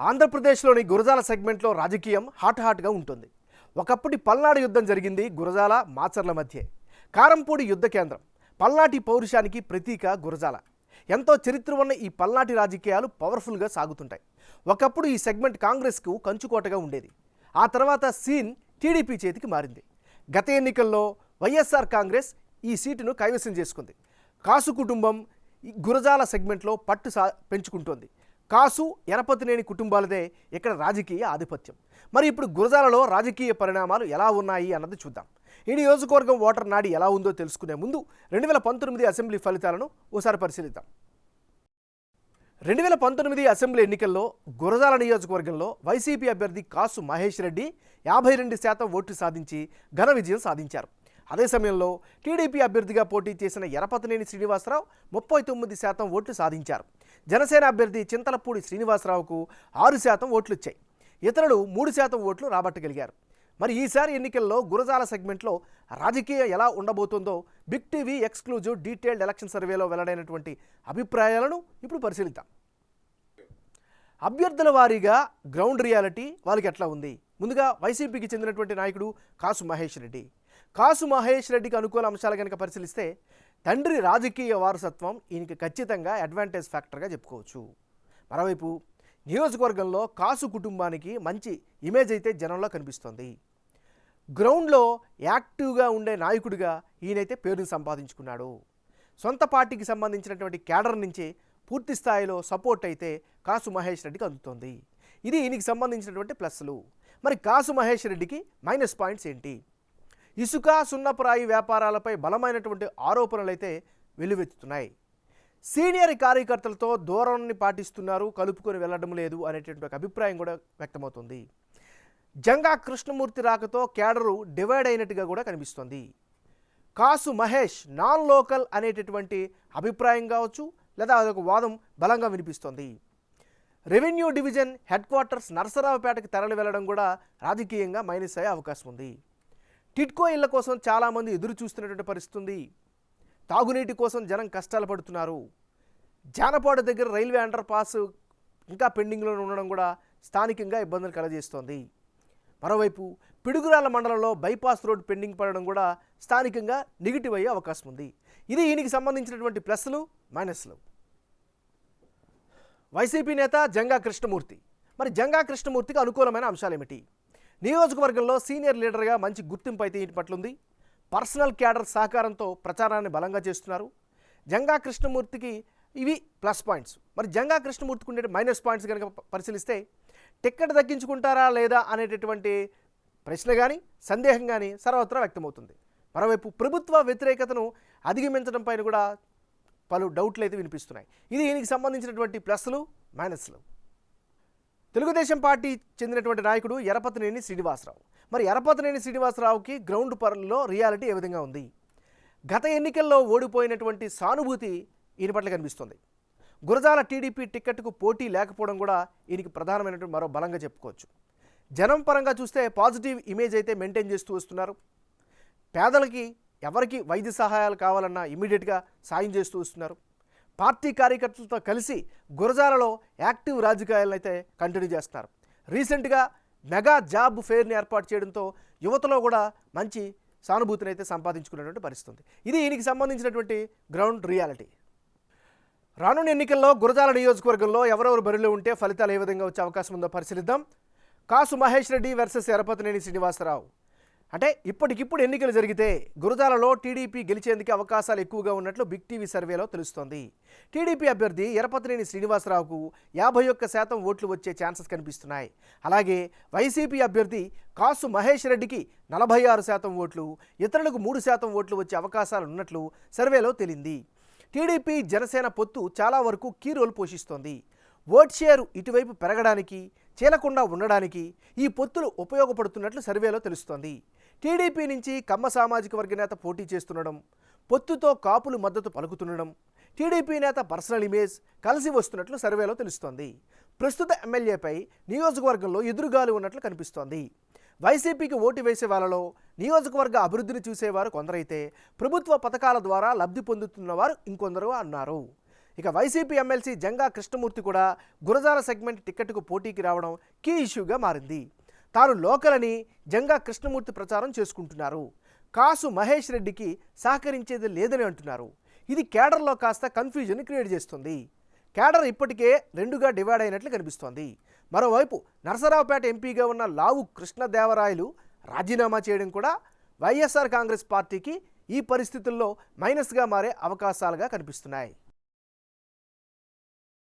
ఆంధ్రప్రదేశ్లోని గురజాల సెగ్మెంట్లో రాజకీయం హాట్గా ఉంటుంది. ఒకప్పటి పల్నాడు యుద్ధం జరిగింది గురజాల మాచర్ల మధ్య. కారంపూడి యుద్ధ కేంద్రం, పల్నాటి పౌరుషానికి ప్రతీక గురజాల. ఎంతో చరిత్ర ఉన్న ఈ పల్నాటి రాజకీయాలు పవర్ఫుల్గా సాగుతుంటాయి. ఒకప్పుడు ఈ సెగ్మెంట్ కాంగ్రెస్కు కంచుకోటగా ఉండేది. ఆ తర్వాత సీన్ టీడీపీ చేతికి మారింది. గత ఎన్నికల్లో వైఎస్ఆర్ కాంగ్రెస్ ఈ సీటును కైవసం చేసుకుంది. కాసు కుటుంబం గురజాల సెగ్మెంట్లో పట్టు పెంచుకుంటోంది. కాసు ఎరపతినేని కుటుంబాలదే ఇక్కడ రాజకీయ ఆధిపత్యం. మరి ఇప్పుడు గురజాలలో రాజకీయ పరిణామాలు ఎలా ఉన్నాయి అన్నది చూద్దాం. ఈ నియోజకవర్గం ఓటర్ నాడి ఎలా ఉందో తెలుసుకునే ముందు 2019 అసెంబ్లీ ఫలితాలను ఓసారి పరిశీలిద్దాం. 2019 అసెంబ్లీ ఎన్నికల్లో గురజాల నియోజకవర్గంలో వైసీపీ అభ్యర్థి కాసు మహేష్ రెడ్డి 52% ఓట్లు సాధించి ఘన విజయం సాధించారు. అదే సమయంలో టీడీపీ అభ్యర్థిగా పోటీ చేసిన ఎరపతినేని శ్రీనివాసరావు 39% ఓట్లు సాధించారు. జనసేన అభ్యర్థి చింతలపూడి శ్రీనివాసరావుకు 6% ఓట్లు వచ్చాయి. ఇతరులు 3% ఓట్లు రాబట్టగలిగారు. మరి ఈసారి ఎన్నికల్లో గురజాల సెగ్మెంట్లో రాజకీయం ఎలా ఉండబోతుందో big TV exclusive detailed election సర్వేలో వెల్లడైనటువంటి అభిప్రాయాలను ఇప్పుడు పరిశీలిద్దాం. అభ్యర్థుల వారీగా గ్రౌండ్ రియాలిటీ వాళ్ళకి ఎట్లా ఉంది? ముందుగా వైసీపీకి చెందినటువంటి నాయకుడు కాసు మహేష్ రెడ్డి. కాసు మహేష్ రెడ్డికి అనుకూల అంశాలు కనుక పరిశీలిస్తే తండ్రి రాజకీయ వారసత్వం ఈయనకి ఖచ్చితంగా అడ్వాంటేజ్ ఫ్యాక్టర్గా చెప్పుకోవచ్చు. మరోవైపు నియోజకవర్గంలో కాసు కుటుంబానికి మంచి ఇమేజ్ అయితే జనంలో కనిపిస్తోంది. గ్రౌండ్లో యాక్టివ్గా ఉండే నాయకుడిగా ఈయనైతే పేరుని సంపాదించుకున్నాడు. సొంత పార్టీకి సంబంధించినటువంటి క్యాడర్ నుంచి పూర్తి స్థాయిలో సపోర్ట్ అయితే కాసు మహేష్ రెడ్డికి అందుతోంది. ఇది ఈయనకి సంబంధించినటువంటి ప్లస్లు. మరి కాసు మహేష్ రెడ్డికి మైనస్ పాయింట్స్ ఏంటి? ఇసుక సున్నపురాయి వ్యాపారాలపై బలమైనటువంటి ఆరోపణలు అయితే వెల్లువెత్తుతున్నాయి. సీనియర్ కార్యకర్తలతో దూరాన్ని పాటిస్తున్నారు, కలుపుకొని వెళ్ళడం లేదు అనేటువంటి ఒక అభిప్రాయం కూడా వ్యక్తమవుతుంది. జంగా కృష్ణమూర్తి రాకతో క్యాడరు డివైడ్ అయినట్టుగా కూడా కనిపిస్తోంది. కాసు మహేష్ నాన్ లోకల్ అనేటటువంటి అభిప్రాయం కావచ్చు, లేదా అదొక వాదం బలంగా వినిపిస్తోంది. రెవెన్యూ డివిజన్ హెడ్ క్వార్టర్స్ నరసరావుపేటకి తరలి వెళ్ళడం కూడా రాజకీయంగా మైనస్ అయ్యే అవకాశం ఉంది. టిడ్కో ఇళ్ల కోసం చాలామంది ఎదురు చూస్తున్నటువంటి పరిస్థితి ఉంది. తాగునీటి కోసం జనం కష్టాలు పడుతున్నారు. జానపాడు దగ్గర రైల్వే అండర్ పాస్ ఇంకా పెండింగ్లో ఉండడం కూడా స్థానికంగా ఇబ్బందులు కలగజేస్తోంది. మరోవైపు పిడుగురాల మండలంలో బైపాస్ రోడ్ పెండింగ్ పడడం కూడా స్థానికంగా నెగిటివ్ అయ్యే అవకాశం ఉంది. ఇది ఈయనకి సంబంధించినటువంటి ప్లస్లు మైనస్లు. వైసీపీ నేత జంగా కృష్ణమూర్తి. మరి జంగా కృష్ణమూర్తికి అనుకూలమైన అంశాలు ఏమిటి? నియోజకవర్గంలో సీనియర్ లీడర్గా మంచి గుర్తింపు అయితే ఇంటి పట్లుంది. పర్సనల్ క్యాడర్ సహకారంతో ప్రచారాన్ని బలంగా చేస్తున్నారు. జంగా కృష్ణమూర్తికి ఇవి ప్లస్ పాయింట్స్. మరి జంగా కృష్ణమూర్తికి ఉండే మైనస్ పాయింట్స్ కనుక పరిశీలిస్తే టిక్కెట్ దక్కించుకుంటారా లేదా అనేటటువంటి ప్రశ్న కానీ సందేహం కానీ సర్వత్రా వ్యక్తమవుతుంది. మరోవైపు ప్రభుత్వ వ్యతిరేకతను అధిగమించడం పైన కూడా పలు డౌట్లు అయితే వినిపిస్తున్నాయి. ఇది ఈయనకి సంబంధించినటువంటి ప్లస్లు మైనస్లు. తెలుగుదేశం పార్టీ చెందినటువంటి నాయకుడు ఎరపతినేని శ్రీనివాసరావు. మరి ఎరపతినేని శ్రీనివాసరావుకి గ్రౌండ్ పరంలో రియాలిటీ ఏ విధంగా ఉంది? గత ఎన్నికల్లో ఓడిపోయినటువంటి సానుభూతి ఈయన పట్ల కనిపిస్తుంది. గురజాల టీడీపీ టికెట్కు పోటీ లేకపోవడం కూడా ఈయనకి ప్రధానమైనటువంటి మరో బలంగా చెప్పుకోవచ్చు. జనం పరంగా చూస్తే పాజిటివ్ ఇమేజ్ అయితే మెయింటైన్ చేస్తూ వస్తున్నారు. పేదలకి ఎవరికి వైద్య సహాయాలు కావాలన్నా ఇమీడియట్గా సాయం చేస్తూ వస్తున్నారు. పార్టీ కార్యకర్తలతో కలిసి గురజాలలో యాక్టివ్ రాజకీయాలను అయితే కంటిన్యూ చేస్తున్నారు. రీసెంట్గా మెగా జాబ్ ఫెయిర్ని ఏర్పాటు చేయడంతో యువతలో కూడా మంచి సానుభూతిని అయితే సంపాదించుకునేటువంటి పరిస్థితి. ఇది ఈయనకి సంబంధించినటువంటి గ్రౌండ్ రియాలిటీ. రానున్న ఎన్నికల్లో గురజాల నియోజకవర్గంలో ఎవరెవరు బరిలో ఉంటే ఫలితాలు ఏ విధంగా వచ్చే అవకాశం ఉందో పరిశీలిద్దాం. కాసు మహేష్ రెడ్డి వర్సెస్ ఎరపతినేని శ్రీనివాసరావు. అంటే ఇప్పటికిప్పుడు ఎన్నికలు జరిగితే గురజాలలో టీడీపీ గెలిచేందుకు అవకాశాలు ఎక్కువగా ఉన్నట్లు బిగ్ టీవీ సర్వేలో తెలుస్తోంది. టీడీపీ అభ్యర్థి ఎరపతినేని శ్రీనివాసరావుకు 51% ఓట్లు వచ్చే ఛాన్సెస్ కనిపిస్తున్నాయి. అలాగే వైసీపీ అభ్యర్థి కాసు మహేష్ రెడ్డికి 46% ఓట్లు, ఇతరులకు 3% ఓట్లు వచ్చే అవకాశాలు ఉన్నట్లు సర్వేలో తేలింది. టీడీపీ జనసేన పొత్తు చాలా వరకు కీ రోల్ పోషిస్తోంది. ఓట్ షేరు ఇటువైపు పెరగడానికి, చీలకుండా ఉండడానికి ఈ పొత్తులు ఉపయోగపడుతున్నట్లు సర్వేలో తెలుస్తోంది. టీడీపీ నుంచి కమ్మ సామాజిక వర్గ నేత పోటీ చేస్తుండడం, పొత్తుతో కాపులు మద్దతు పలుకుతుండడం, టీడీపీ నేత పర్సనల్ ఇమేజ్ కలిసి వస్తున్నట్లు సర్వేలో తెలుస్తోంది. ప్రస్తుత ఎమ్మెల్యేపై నియోజకవర్గంలో ఎదురుగాలి ఉన్నట్లు కనిపిస్తోంది. వైసీపీకి ఓటు వేసే వాళ్ళలో నియోజకవర్గ అభివృద్ధిని చూసేవారు కొందరైతే ప్రభుత్వ పథకాల ద్వారా లబ్ధి పొందుతున్నవారు ఇంకొందరు అన్నారు. ఇక వైసీపీ ఎమ్మెల్సీ జంగా కృష్ణమూర్తి కూడా గురజాల సెగ్మెంట్ టికెట్కు పోటీకి రావడం కీ ఇష్యూగా మారింది. తాను లోకల్ అని జంగా కృష్ణమూర్తి ప్రచారం చేసుకుంటున్నారు. కాసు మహేష్ రెడ్డికి సహకరించేది లేదని అంటున్నారు. ఇది కేడర్లో కాస్త కన్ఫ్యూజన్ క్రియేట్ చేస్తుంది. కేడర్ ఇప్పటికే రెండుగా డివైడ్ అయినట్లు కనిపిస్తోంది. మరోవైపు నరసరావుపేట ఎంపీగా ఉన్న లావు కృష్ణదేవరాయలు రాజీనామా చేయడం కూడా వైఎస్ఆర్ కాంగ్రెస్ పార్టీకి ఈ పరిస్థితుల్లో మైనస్గా మారే అవకాశాలుగా కనిపిస్తున్నాయి.